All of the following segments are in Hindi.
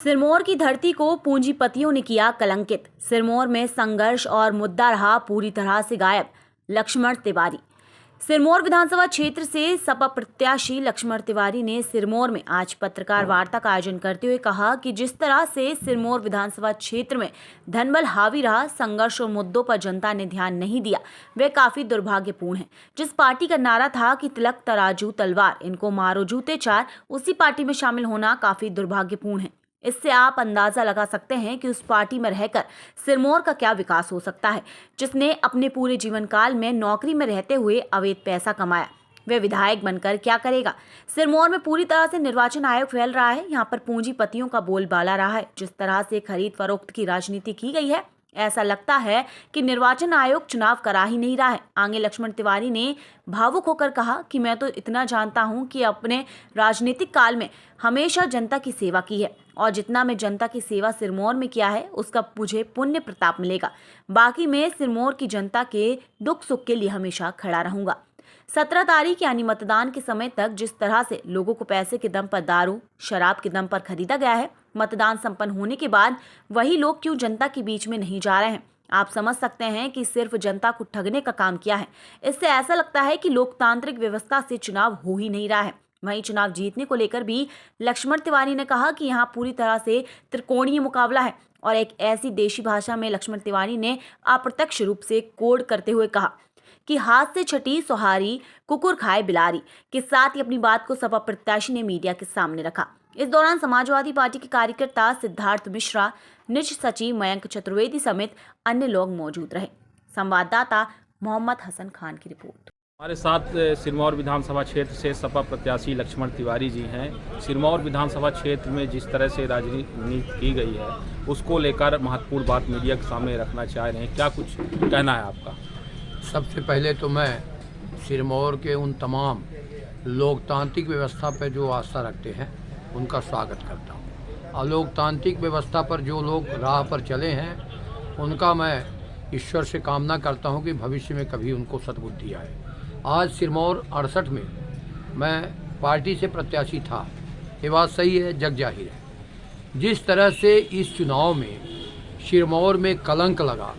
सिरमौर की धरती को पूंजीपतियों ने किया कलंकित। सिरमौर में संघर्ष और मुद्दा रहा पूरी तरह से गायब। लक्ष्मण तिवारी। सिरमौर विधानसभा क्षेत्र से सपा प्रत्याशी लक्ष्मण तिवारी ने सिरमौर में आज पत्रकार वार्ता का आयोजन करते हुए कहा कि जिस तरह से सिरमौर विधानसभा क्षेत्र में धनबल हावी रहा, संघर्ष और मुद्दों पर जनता ने ध्यान नहीं दिया, वे काफी दुर्भाग्यपूर्ण है। जिस पार्टी का नारा था कि तिलक तराजू तलवार, इनको मारो जूते चार, उसी पार्टी में शामिल होना काफी दुर्भाग्यपूर्ण है। इससे आप अंदाजा लगा सकते हैं कि उस पार्टी में रहकर सिरमौर का क्या विकास हो सकता है। जिसने अपने पूरे जीवन काल में नौकरी में रहते हुए अवैध पैसा कमाया, वह विधायक बनकर क्या करेगा। सिरमौर में पूरी तरह से निर्वाचन आयोग फैल रहा है। यहाँ पर पूंजीपतियों का बोलबाला रहा है। जिस तरह से खरीद फरोख्त की राजनीति की गई है, ऐसा लगता है कि निर्वाचन आयोग चुनाव करा ही नहीं रहा है। आगे लक्ष्मण तिवारी ने भावुक होकर कहा कि मैं तो इतना जानता हूं कि अपने राजनीतिक काल में हमेशा जनता की सेवा की है और जितना मैं जनता की सेवा सिरमौर में किया है, उसका मुझे पुण्य प्रताप मिलेगा। बाकी मैं सिरमौर की जनता के दुख सुख के लिए हमेशा खड़ा रहूंगा। 17 तारीख यानी मतदान के समय तक जिस तरह से लोगों को पैसे के दम पर दारू, शराब के दम पर खरीदा गया है, मतदान संपन्न होने के बाद वही लोग क्यों जनता के बीच में नहीं जा रहे हैं। आप समझ सकते हैं कि सिर्फ जनता को ठगने का काम किया है। इससे ऐसा लगता है कि लोकतांत्रिक व्यवस्था से चुनाव हो ही नहीं रहा है। वहीं चुनाव जीतने को लेकर भी लक्ष्मण तिवारी ने कहा कि यहाँ पूरी तरह से त्रिकोणीय मुकाबला है और एक ऐसी देशी भाषा में लक्ष्मण तिवारी ने अप्रत्यक्ष रूप से कोड करते हुए कहा कि हाथ से छठी सोहारी कुकुर खाए बिलारी के साथ ही अपनी बात को सपा प्रत्याशी ने मीडिया के सामने रखा। इस दौरान समाजवादी पार्टी के कार्यकर्ता सिद्धार्थ मिश्रा, निज सचिव मयंक चतुर्वेदी समेत अन्य लोग मौजूद रहे। संवाददाता मोहम्मद हसन खान की रिपोर्ट। हमारे साथ सिरमौर विधानसभा क्षेत्र से सपा प्रत्याशी लक्ष्मण तिवारी जी हैं। सिरमौर विधानसभा क्षेत्र में जिस तरह से राजनीति की गई है, उसको लेकर महत्वपूर्ण बात मीडिया के सामने रखना चाह रहे हैं। क्या कुछ कहना है आपका? सबसे पहले तो मैं सिरमौर के उन तमाम लोकतांत्रिक व्यवस्था पर जो आस्था रखते हैं, उनका स्वागत करता हूँ। अलोकतांत्रिक व्यवस्था पर जो लोग राह पर चले हैं, उनका मैं ईश्वर से कामना करता हूँ कि भविष्य में कभी उनको सद्बुद्धि आए। आज सिरमौर 68 में मैं पार्टी से प्रत्याशी था, ये बात सही है, जग जाहिर है। जिस तरह से इस चुनाव में सिरमौर में कलंक लगा,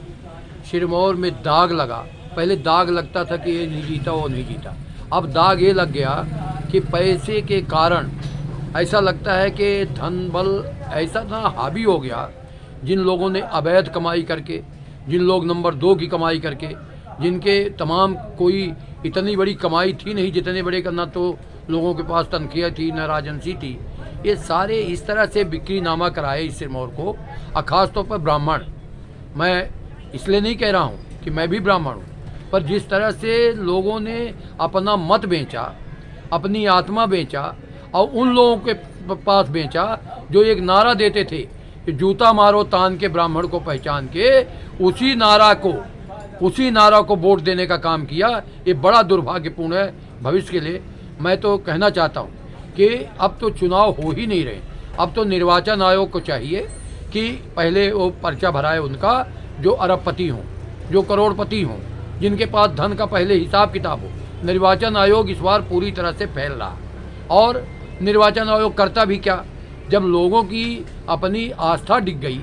सिरमौर में दाग लगा। पहले दाग लगता था कि ये नहीं जीता, वो नहीं जीता। अब दाग ये लग गया कि पैसे के कारण ऐसा लगता है कि धन बल ऐसा ना हावी हो गया। जिन लोगों ने अवैध कमाई करके, जिन लोग नंबर 2 की कमाई करके, जिनके तमाम कोई इतनी बड़ी कमाई थी नहीं, जितने बड़े का ना तो लोगों के पास तनख्वाह थी, न राजंसी थी, ये सारे इस तरह से बिक्री नामा कराए इस सिरमौर को। और ख़ास तौर पर ब्राह्मण, मैं इसलिए नहीं कह रहा हूँ कि मैं भी ब्राह्मण हूँ, पर जिस तरह से लोगों ने अपना मत बेचा, अपनी आत्मा बेचा और उन लोगों के पास बेचा जो एक नारा देते थे कि जूता मारो तान के ब्राह्मण को पहचान के, उसी नारा को वोट देने का काम किया। ये बड़ा दुर्भाग्यपूर्ण है भविष्य के लिए। मैं तो कहना चाहता हूँ कि अब तो चुनाव हो ही नहीं रहे। अब तो निर्वाचन आयोग को चाहिए कि पहले वो पर्चा भराए उनका जो अरबपति हों, जो करोड़पति हों, जिनके पास धन का पहले हिसाब किताब हो। निर्वाचन आयोग इस बार पूरी तरह से फैल रहा, और निर्वाचन आयोग करता भी क्या, जब लोगों की अपनी आस्था डिग गई,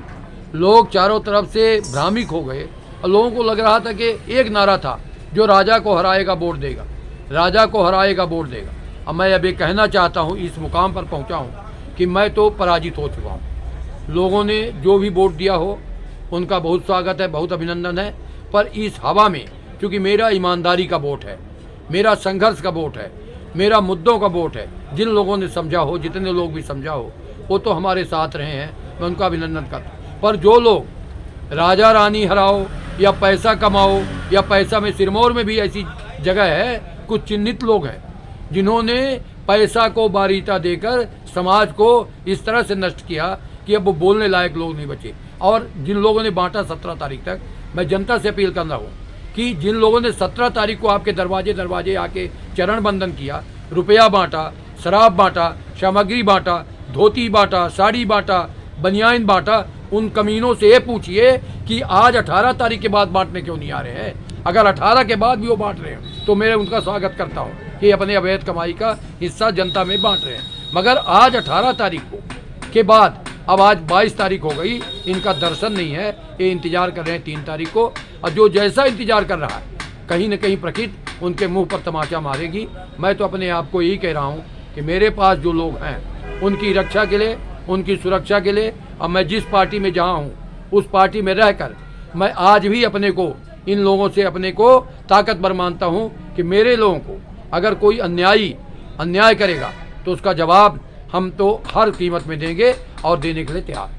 लोग चारों तरफ से भ्रामिक हो गए और लोगों को लग रहा था कि एक नारा था जो राजा को हराएगा वोट देगा, राजा को हराएगा वोट देगा। अब मैं अभी कहना चाहता हूँ, इस मुकाम पर पहुँचा हूँ कि मैं तो पराजित हो चुका हूँ। लोगों ने जो भी वोट दिया हो उनका बहुत स्वागत है, बहुत अभिनंदन है, पर इस हवा में क्योंकि मेरा ईमानदारी का वोट है, मेरा संघर्ष का वोट है, मेरा मुद्दों का वोट है। जिन लोगों ने समझा हो, जितने लोग भी समझा हो, वो तो हमारे साथ रहे हैं, मैं उनका अभिनंदन करता हूँ। पर जो लोग राजा रानी हराओ या पैसा कमाओ या पैसा में, सिरमौर में भी ऐसी जगह है, कुछ चिन्हित लोग हैं जिन्होंने पैसा को बारीता देकर समाज को इस तरह से नष्ट किया कि अब वो बोलने लायक लोग नहीं बचे। और जिन लोगों ने बांटा 17 तारीख तक, मैं जनता से अपील कर रहा हूँ कि जिन लोगों ने 17 तारीख को आपके दरवाजे आके चरण बंदन किया, रुपया बांटा, शराब बांटा, सामग्री बांटा, धोती बांटा, साड़ी बांटा, बनियान बांटा, उन कमीनों से ये पूछिए कि आज 18 तारीख के बाद बांटने क्यों नहीं आ रहे हैं। अगर 18 के बाद भी वो बांट रहे हैं तो मैं उनका स्वागत करता हूँ कि अपने अवैध कमाई का हिस्सा जनता में बांट रहे हैं। मगर आज 18 तारीख को के बाद अब आज 22 तारीख हो गई, इनका दर्शन नहीं है, ये इंतजार कर रहे हैं 3 तारीख को। और जो जैसा इंतजार कर रहा है, कहीं न कहीं प्रकृति उनके मुंह पर तमाचा मारेगी। मैं तो अपने आप को यही कह रहा हूँ कि मेरे पास जो लोग हैं उनकी रक्षा के लिए, उनकी सुरक्षा के लिए, अब मैं जिस पार्टी में जहाँ हूँ उस पार्टी में रहकर मैं आज भी अपने को, इन लोगों से अपने को ताकतवर मानता हूँ कि मेरे लोगों को अगर कोई अन्याय करेगा तो उसका जवाब हम तो हर कीमत में देंगे और देने के लिए तैयार हैं।